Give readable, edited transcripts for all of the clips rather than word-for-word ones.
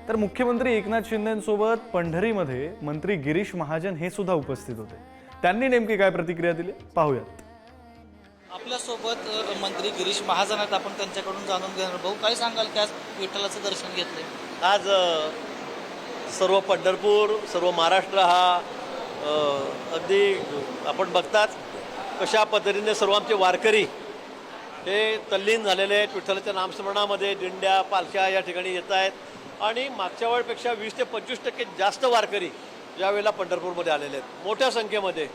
तर मुख्यमंत्री एकनाथ शिंदेंसोबत पंढरीमध्ये मंत्री गिरीश महाजन हे सुद्धा उपस्थित होते। त्यांनी नेमकी काय प्रतिक्रिया दिली पाहूयात। आपल्यासोबत मंत्री गिरीश महाजन आहेत, आपण त्यांच्याकडून जाणून घेणार। भाऊ, काय सांगाल की आज विठ्ठलाचं दर्शन घेतलंय? आज सर्व पंढरपूर, सर्व महाराष्ट्र हा अगदी आपण बघतात कशा पद्धतीने सर्व आमचे वारकरी हे तल्लीन झालेले आहेत। विठ्ठलाच्या नामस्मरणामध्ये दिंड्या पालख्या या ठिकाणी येत आहेत आणि मागच्या वेळेपेक्षा 20 ते 25% जास्त वारकरी यावेळेला पंढरपूरमध्ये आलेले आहेत मोठ्या संख्येमध्ये।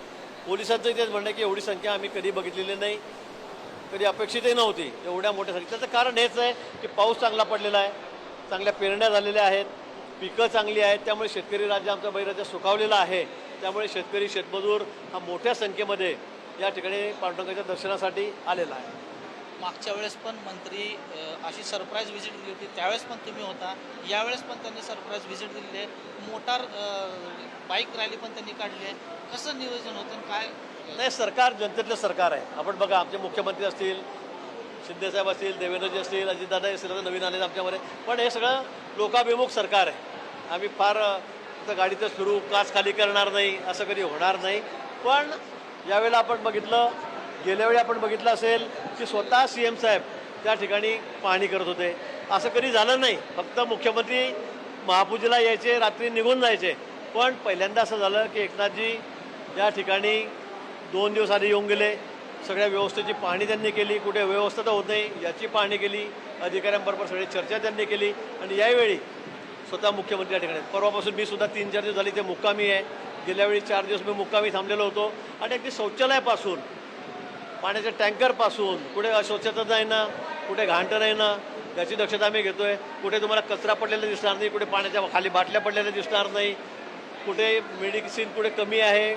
पोलिसांचं इथेच म्हणणं आहे की एवढी संख्या आम्ही कधी बघितलेली नाही, कधी अपेक्षितही नव्हती एवढ्या मोठ्या संख्येत। त्याचं कारण हेच आहे की पाऊस चांगला पडलेला आहे, चांगल्या पेरण्या झालेल्या आहेत, पिकं चांगली आहेत, त्यामुळे शेतकरी राज्य आमचा बळीराजा सुखावलेला आहे। त्यामुळे शेतकरी शेतमजूर हा मोठ्या संख्येमध्ये या ठिकाणी पांडुरंगाच्या दर्शनासाठी आलेला आहे। मागच्या वेळेस पण मंत्री अशी सरप्राईज व्हिजिट दिली होती, त्यावेळेस पण तुम्ही होता, यावेळेस पण त्यांनी सरप्राईज व्हिजिट दिलेली आहे। मोटार बाईक रॅली पण त्यांनी काढली आहे। कसं नियोजन होतं काय? नाही, सरकार जनतेतलं सरकार आहे। आपण बघा, आमचे मुख्यमंत्री असतील, शिंदेसाहेब असतील, देवेंद्रजी असतील, अजितदादा असतील, नवीन आले आमच्यामध्ये, पण हे सगळं लोकाभिमुख सरकार आहे। आम्ही फार गाडीतच फिरू, काच खाली करणार नाही, असं कधी होणार नाही। पण यावेळेला आपण बघितलं, गेल्या वेळी आपण बघितलं असेल की स्वतः CM साहेब त्या ठिकाणी पाहणी करत होते। असं कधी झालं नाही, फक्त मुख्यमंत्री महापूजेला यायचे, रात्री निघून जायचे। पण पहिल्यांदा असं झालं की एकनाथजी या ठिकाणी 2 दिवस आधी येऊन गेले, सगळ्या व्यवस्थेची पाहणी त्यांनी केली, कुठे व्यवस्था तर होत नाही याची पाहणी केली, अधिकाऱ्यांबरोबर सगळी चर्चा त्यांनी केली आणि यावेळी स्वतः मुख्यमंत्री या ठिकाणी। परवापासून मी सुद्धा 3-4 दिवस झाली ते मुक्कामी आहे। गेल्या वेळी 4 दिवस मी मुक्कामी थांबलेलो होतो आणि अगदी शौचालयापासून, पाण्याच्या टँकरपासून, कुठे अस्वच्छता नाही ना, कुठे घाणटं नाही ना, याची दक्षता आम्ही घेतो आहे। कुठे तुम्हाला कचरा पडलेला दिसणार नाही, कुठे पाण्याच्या खाली बाटल्या पडलेल्या दिसणार नाही, कुठे मेडिसिन कुठे कमी आहे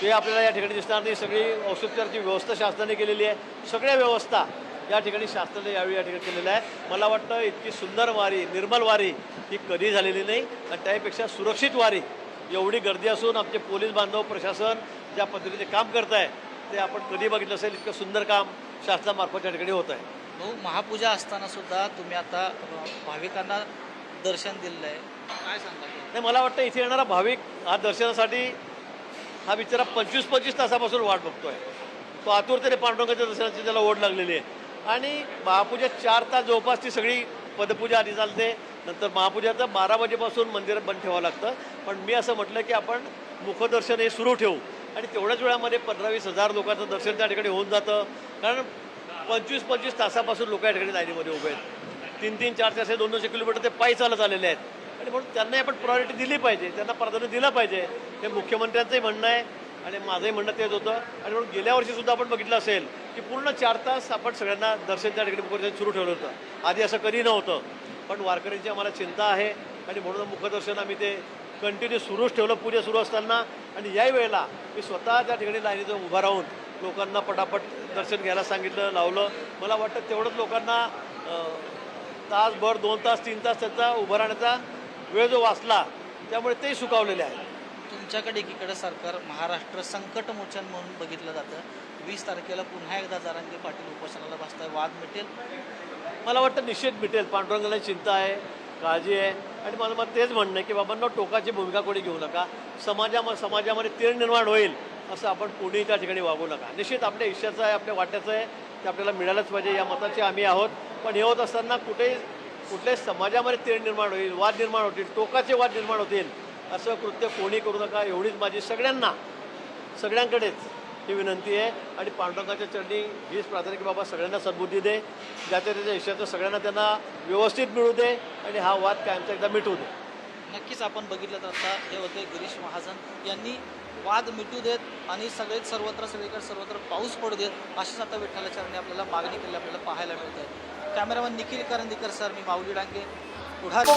ते आपल्याला या ठिकाणी दिसणार नाही। सगळी औषधोपचाराची व्यवस्था शासनाने केलेली आहे। सगळ्या व्यवस्था या ठिकाणी शासनाने यावेळी या ठिकाणी केलेल्या आहे। मला वाटतं इतकी सुंदर वारी, निर्मल वारी ही कधी झालेली नाही आणि त्यापेक्षा सुरक्षित वारी, एवढी गर्दी असून आमचे पोलीस बांधव, प्रशासन ज्या पद्धतीने काम करत आहे ते आपण कधी बघितलं असेल। इतकं सुंदर काम शासनामार्फत या ठिकाणी होत आहे। भाऊ, महापूजा असताना सुद्धा तुम्ही आता भाविकांना दर्शन दिलेलं आहे, काय सांगाल? नाही, मला वाटतं इथे येणारा भाविक हा दर्शनासाठी हा बिचारा 25-25 तासापासून वाट बघतोय। तो आतुरतेने पांडुरंगाच्या दर्शनाची त्याला ओढ लागलेली आहे आणि महापूजा 4 तास जवळपास ती सगळी पदपूजा आधी चालते, नंतर महापूजा तर 12 वाजेपासून मंदिर बंद ठेवावं लागतं। पण मी असं म्हटलं की आपण मुखदर्शन हे सुरू ठेवू आणि तेवढ्याच वेळामध्ये 15-20 हजार लोकांचं दर्शन त्या ठिकाणी होऊन जातं। कारण 25-25 तासापासून लोक या ठिकाणी लाईनीमध्ये उभे आहेत। 3-3, 4-4, 200 किलोमीटर ते पायी चालत आलेले आहेत आणि म्हणून त्यांनाही आपण प्रायोरिटी दिली पाहिजे, त्यांना प्राधान्य दिलं पाहिजे। हे मुख्यमंत्र्यांचंही म्हणणं आहे आणि माझंही म्हणणं तेच होतं। आणि म्हणून गेल्या वर्षीसुद्धा आपण बघितलं असेल की पूर्ण 4 तास आपण सगळ्यांना दर्शन त्या ठिकाणी मुखदर्शन सुरू ठेवलं होतं। आधी असं कधी नव्हतं, पण वारकऱ्यांची आम्हाला चिंता आहे आणि म्हणून मुखदर्शन आम्ही ते कंटिन्यू सुरूच ठेवलं पूजा सुरू असताना। आणि याही वेळेला मी स्वतः त्या ठिकाणी लाईनीत उभा राहून लोकांना पटापट दर्शन घ्यायला सांगितलं, लावलं। मला वाटतं तेवढंच लोकांना तासभर, 2 तास, 3 तास त्यांचा उभं राहण्याचा वेळ जो वाचला, त्यामुळे तेही सुखावलेले आहे। तुमच्याकडे एकीकडे सरकार महाराष्ट्र संकटमोचन म्हणून बघितलं जातं, 20 तारखेला पुन्हा एकदा जरांगे पाटील उपोषणाला बसताय, वाद मिटेल? मला वाटतं निश्चित मिटेल। पांडुरंगाला चिंता आहे, काळजी आहे आणि मला तेच म्हणणं आहे की बाबांना टोकाची भूमिका कोणी घेऊ नका। समाजामध्ये तेढ निर्माण होईल असं आपण कोणीही त्या ठिकाणी वागू नका। निश्चित आपल्या हिश्श्याचं आहे, आपल्या वाट्याचं आहे, ते आपल्याला मिळालंच पाहिजे, या मताचे आम्ही आहोत। पण हे होत असताना कुठल्याही समाजामध्ये तेढ निर्माण होईल, वाद निर्माण होतील, टोकाचे वाद निर्माण होतील, असं कृत्य कोणी करू नका, एवढीच माझी सगळ्यांकडेच ही विनंती आहे। आणि पांडुरंगाच्या चरणी हीच प्रार्थना की बाबा सगळ्यांना सद्बुद्धी दे, ज्याच्या त्याच्या हिश्श्याचं सगळ्यांना त्यांना व्यवस्थित मिळू दे आणि हा वाद कायमचा एकदा मिटू दे। नक्कीच आपण बघितलं तर आता हे होते गिरीश महाजन यांनी वाद मिटू देत आणि सर्वत्र पाऊस पडू देत, अशीच आता विठ्ठलाच्या चरणी आपल्याला मागणी केली आपल्याला पाहायला मिळत आहे। कॅमेरामन निखिल करंदीकर सर, मी माऊली डांगे, पुढारी।